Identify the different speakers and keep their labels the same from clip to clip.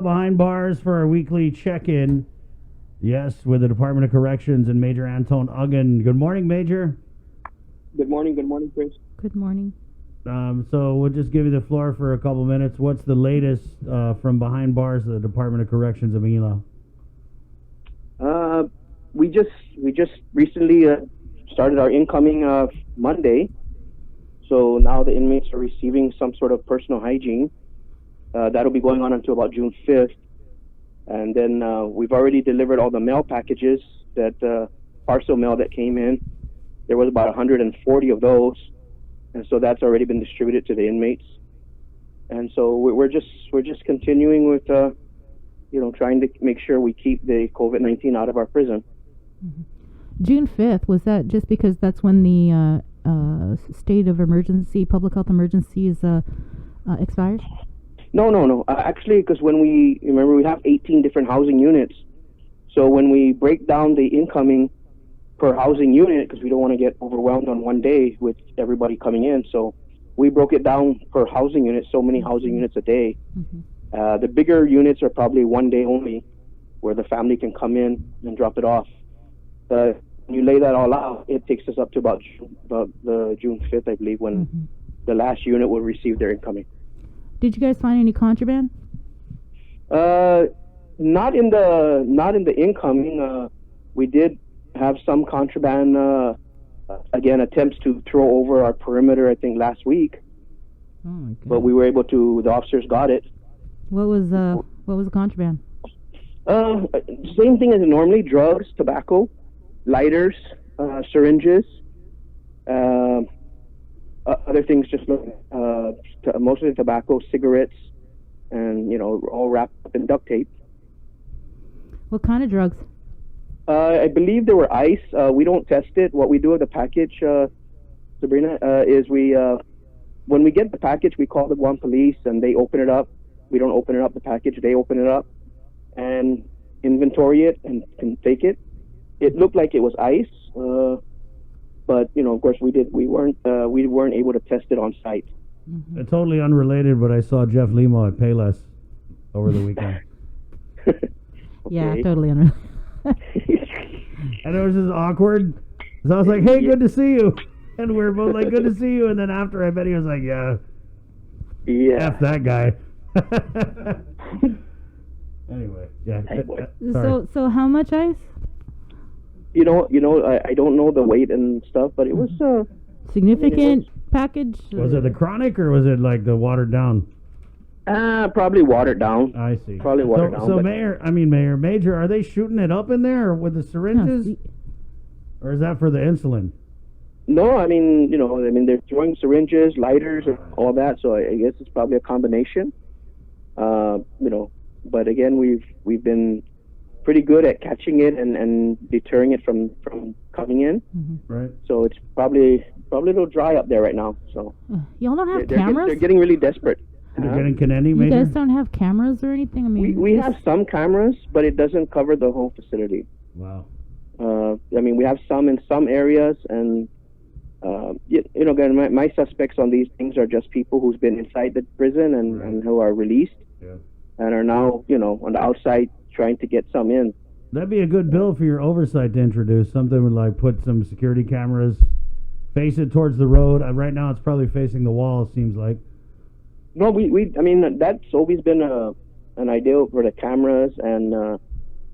Speaker 1: Behind bars for our weekly check-in. Yes, with the Department of Corrections and Major Antone Aguon. Good morning, Major.
Speaker 2: Good morning, Chris.
Speaker 3: Good morning.
Speaker 1: So we'll just give you the floor for a couple minutes. What's the latest from behind bars of the Department of Corrections of Manila?
Speaker 2: We just recently started our incoming Monday, so now the inmates are receiving some sort of personal hygiene. That'll be going on until about June 5th, and then we've already delivered all the mail packages that parcel mail that came in. There was about 140 of those, and so that's already been distributed to the inmates. And so we're just continuing with trying to make sure we keep the COVID-19 out of our prison.
Speaker 3: Mm-hmm. June 5th, was that just because that's when the state of emergency, public health emergency is expired?
Speaker 2: No. Actually, because we have 18 different housing units. So when we break down the incoming per housing unit, because we don't want to get overwhelmed on one day with everybody coming in, so we broke it down per housing unit, so many housing units a day. Mm-hmm. The bigger units are probably one day only, where the family can come in and drop it off. When you lay that all out, it takes us up to about the June 5th, I believe, when the last unit will receive their incoming.
Speaker 3: Did you guys find any contraband?
Speaker 2: Not in the incoming. We did have some contraband. Again, attempts to throw over our perimeter, I think, last week.
Speaker 3: Oh my God.
Speaker 2: But we were able to. The officers got it.
Speaker 3: What was the contraband?
Speaker 2: Same thing as normally: drugs, tobacco, lighters, syringes. Other things, just mostly tobacco, cigarettes, and all wrapped up in duct tape.
Speaker 3: What kind of drugs?
Speaker 2: I believe there were ice. We don't test it. What we do with the package, Sabrina, is when we get the package, we call the Guam police and they open it up. We don't open it up, the package. They open it up and inventory it and can take it. It looked like it was ice. But of course, we weren't able to test it on site.
Speaker 3: Mm-hmm.
Speaker 1: Totally unrelated, but I saw Jeff Limo at Payless over the weekend.
Speaker 3: Yeah, totally unrelated.
Speaker 1: And it was just awkward. So I was like, "Hey, good to see you," and we were both like, "Good to see you." And then after, I bet he was like, "Yeah, F that guy." Anyway, yeah.
Speaker 3: So how much ice?
Speaker 2: I don't know the weight and stuff, but it was
Speaker 3: significant package.
Speaker 1: Was it the chronic or was it like the watered down?
Speaker 2: Probably watered down.
Speaker 1: I see.
Speaker 2: Probably watered down.
Speaker 1: So Major, are they shooting it up in there with the syringes, or is that for the insulin?
Speaker 2: No, they're throwing syringes, lighters, and all that. So I guess it's probably a combination. But again, we've been pretty good at catching it and deterring it from coming in.
Speaker 3: Mm-hmm.
Speaker 1: Right.
Speaker 2: So it's probably a little dry up there right now. So
Speaker 3: y'all don't have cameras?
Speaker 2: They're getting really desperate.
Speaker 1: They're getting Kennedy, Major?
Speaker 3: You guys don't have cameras or anything?
Speaker 2: We have some cameras, but it doesn't cover the whole facility.
Speaker 1: Wow.
Speaker 2: We have some in some areas, and again, my suspects on these things are just people who's been inside the prison and who are released, and are now on the outside trying to get some in.
Speaker 1: That'd be a good bill for your oversight to introduce. Something with like put some security cameras, face it towards the road. Right now, it's probably facing the wall. It seems like.
Speaker 2: No, that's always been an idea for the cameras and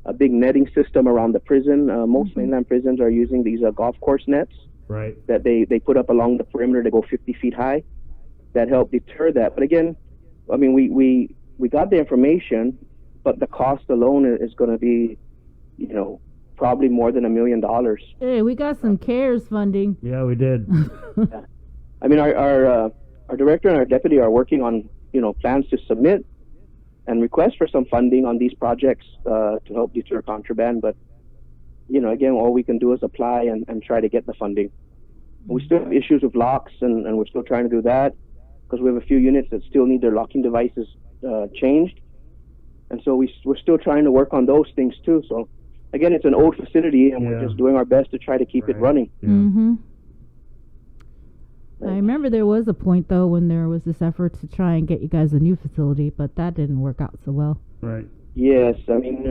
Speaker 2: a big netting system around the prison. Most mainland prisons are using these golf course nets,
Speaker 1: right?
Speaker 2: That they put up along the perimeter. They go 50 feet high. That help deter that. But again, we got the information, but the cost alone is going to be, probably more than $1 million.
Speaker 3: Hey, we got some CARES funding.
Speaker 1: Yeah, we did.
Speaker 2: Yeah. Our director and our deputy are working on, plans to submit and request for some funding on these projects to help deter contraband. But, again, all we can do is apply and try to get the funding. We still have issues with locks, and we're still trying to do that because we have a few units that still need their locking devices changed. And so we're still trying to work on those things, too. So, again, it's an old facility, and we're just doing our best to try to keep it running.
Speaker 1: Yeah.
Speaker 3: Mm-hmm. I remember there was a point though when there was this effort to try and get you guys a new facility, but that didn't work out so well.
Speaker 1: Right.
Speaker 2: Yes, I mean,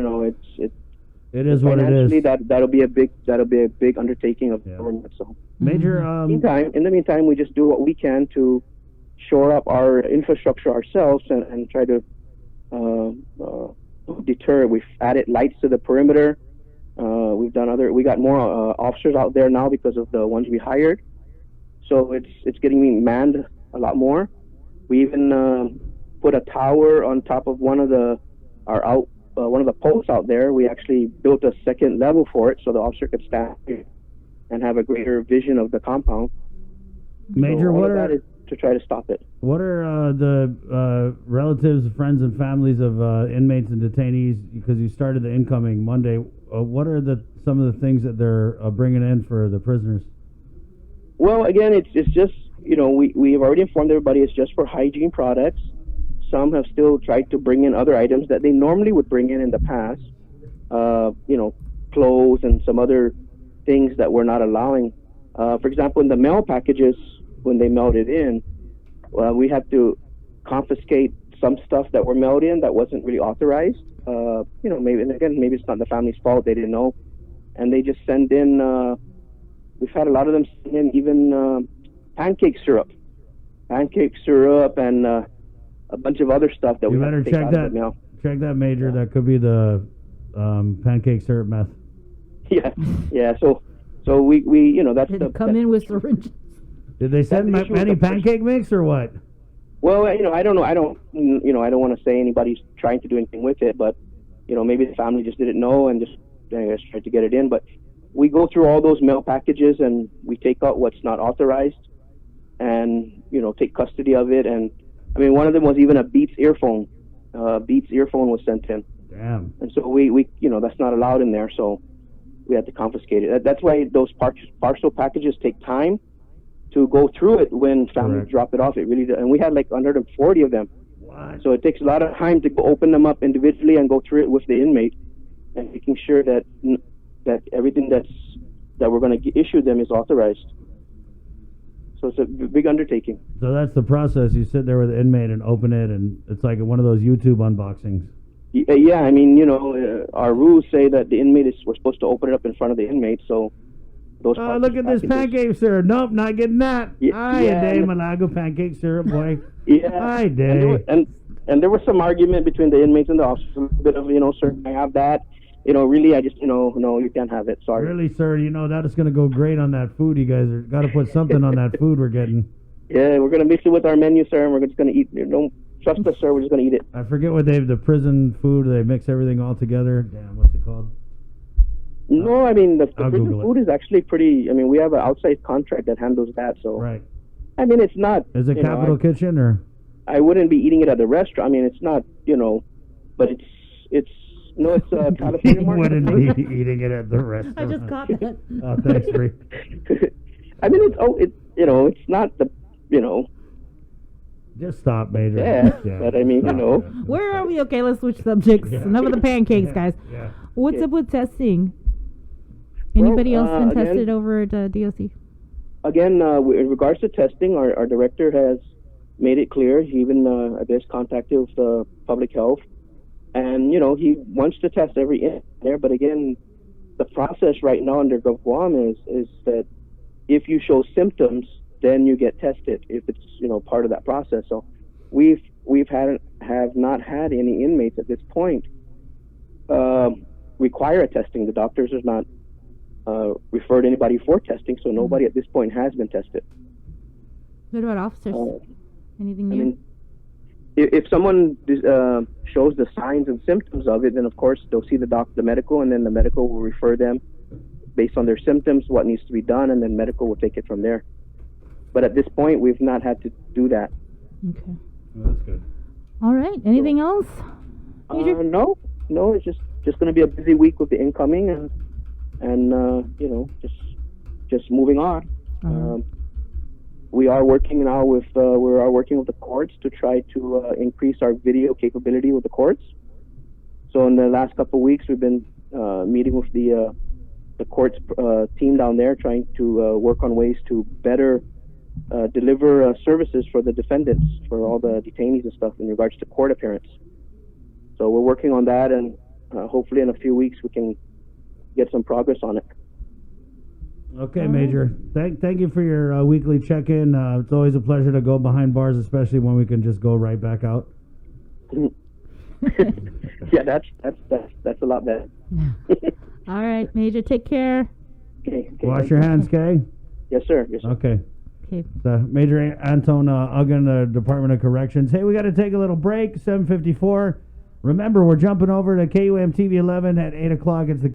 Speaker 1: it is what it is.
Speaker 2: That'll be a big undertaking of government. So
Speaker 1: Major.
Speaker 2: in the meantime, we just do what we can to shore up our infrastructure ourselves and try to deter. We've added lights to the perimeter. We got more officers out there now because of the ones we hired. So it's getting manned a lot more. We even put a tower on top of one of the posts out there. We actually built a second level for it so the officer could stand and have a greater vision of the compound.
Speaker 1: Major,
Speaker 2: so that is to try to stop it.
Speaker 1: What are the relatives, friends, and families of inmates and detainees? Because you started the incoming Monday. What are some of the things that they're bringing in for the prisoners?
Speaker 2: Well, again, it's just, we've already informed everybody it's just for hygiene products. Some have still tried to bring in other items that they normally would bring in the past, clothes and some other things that we're not allowing. For example, in the mail packages, when they mailed it in, we had to confiscate some stuff that were mailed in that wasn't really authorized. Maybe it's not the family's fault, they didn't know. And they just send in, we've had a lot of them send in even pancake syrup and a bunch of other stuff that we better check out of the mail.
Speaker 1: Check that, Major. Yeah. That could be the pancake syrup meth.
Speaker 2: Yeah. So we that's
Speaker 3: Did come in with syringes.
Speaker 1: Did they send any pancake mix or what?
Speaker 2: Well, I don't know. I don't want to say anybody's trying to do anything with it, but maybe the family just didn't know and just tried to get it in. But we go through all those mail packages and we take out what's not authorized, and take custody of it. And I mean, one of them was even a Beats earphone. Beats earphone was sent in.
Speaker 1: Damn.
Speaker 2: And so we that's not allowed in there, so we had to confiscate it. That's why those parcel packages take time to go through it when families drop it off. It really does. And we had like 140 of them.
Speaker 1: What?
Speaker 2: So it takes a lot of time to open them up individually and go through it with the inmate and making sure that everything that we're going to issue them is authorized. So it's a big undertaking.
Speaker 1: So that's the process. You sit there with the inmate and open it, and it's like one of those YouTube unboxings.
Speaker 2: Yeah, I mean, our rules say that the inmate we're supposed to open it up in front of the inmate, so those
Speaker 1: look at this pancake syrup. Nope, not getting that. Day, Malago pancake syrup, boy.
Speaker 2: Yeah.
Speaker 1: Day.
Speaker 2: And there was some argument between the inmates and the officers, a bit of, sir, can I have that? Really, I just, no, you can't have it. Sorry.
Speaker 1: Really, sir, that is going to go great on that food. You guys got to put something on that food we're getting.
Speaker 2: Yeah, we're going to mix it with our menu, sir, and we're just going to eat. Don't trust us, sir. We're just going to eat it.
Speaker 1: I forget what the prison food, they mix everything all together. Damn, what's it called?
Speaker 2: No, I mean, the prison food is actually pretty, I mean, we have an outside contract that handles that, so.
Speaker 1: Right.
Speaker 2: I mean, it's not.
Speaker 1: Is it Capital Kitchen, or?
Speaker 2: I wouldn't be eating it at the restaurant. I mean, it's not, but it's California market.
Speaker 1: Wouldn't be eating it at the restaurant.
Speaker 3: I just caught that.
Speaker 1: Oh, thanks, Bree.
Speaker 2: I mean, it's not the,
Speaker 1: Just stop, Major.
Speaker 2: Yeah, but I mean,
Speaker 3: Where are we? Okay, let's switch subjects. Enough of the pancakes, guys.
Speaker 1: Yeah.
Speaker 3: What's up with testing? Anybody else been tested over at DOC?
Speaker 2: Again, in regards to testing, our director has made it clear. He even, I guess, contacted with public health. And, he wants to test every in there. But again, the process right now under Guam is that if you show symptoms, then you get tested if it's, part of that process. So have not had any inmates at this point require a testing. The doctors have not referred anybody for testing, so nobody at this point has been tested.
Speaker 3: What about officers? Anything new?
Speaker 2: I mean, if someone shows the signs and symptoms of it, then of course they'll see the medical, and then the medical will refer them based on their symptoms, what needs to be done, and then medical will take it from there. But at this point, we've not had to do that.
Speaker 3: Okay.
Speaker 1: Well, that's good.
Speaker 3: All right. Anything else?
Speaker 2: No. It's just going to be a busy week with the incoming, and just moving on. We are working now with the courts to try to increase our video capability with the courts. So in the last couple of weeks, we've been meeting with the courts team down there, trying to work on ways to better deliver services for the defendants, for all the detainees and stuff in regards to court appearance. So we're working on that, and hopefully in a few weeks we can get some progress on it.
Speaker 1: Okay, Major. Thank you for your weekly check-in. It's always a pleasure to go behind bars, especially when we can just go right back out.
Speaker 2: Yeah, that's a lot better.
Speaker 3: All right, Major. Take care.
Speaker 2: Okay.
Speaker 1: Wash your hands, Kay.
Speaker 2: Yes, sir. Yes, sir.
Speaker 1: Okay.
Speaker 3: Okay.
Speaker 1: Major Antone Aguon, Department of Corrections. Hey, we got to take a little break. 7:54. Remember, we're jumping over to KUM TV 11 at 8 o'clock. It's the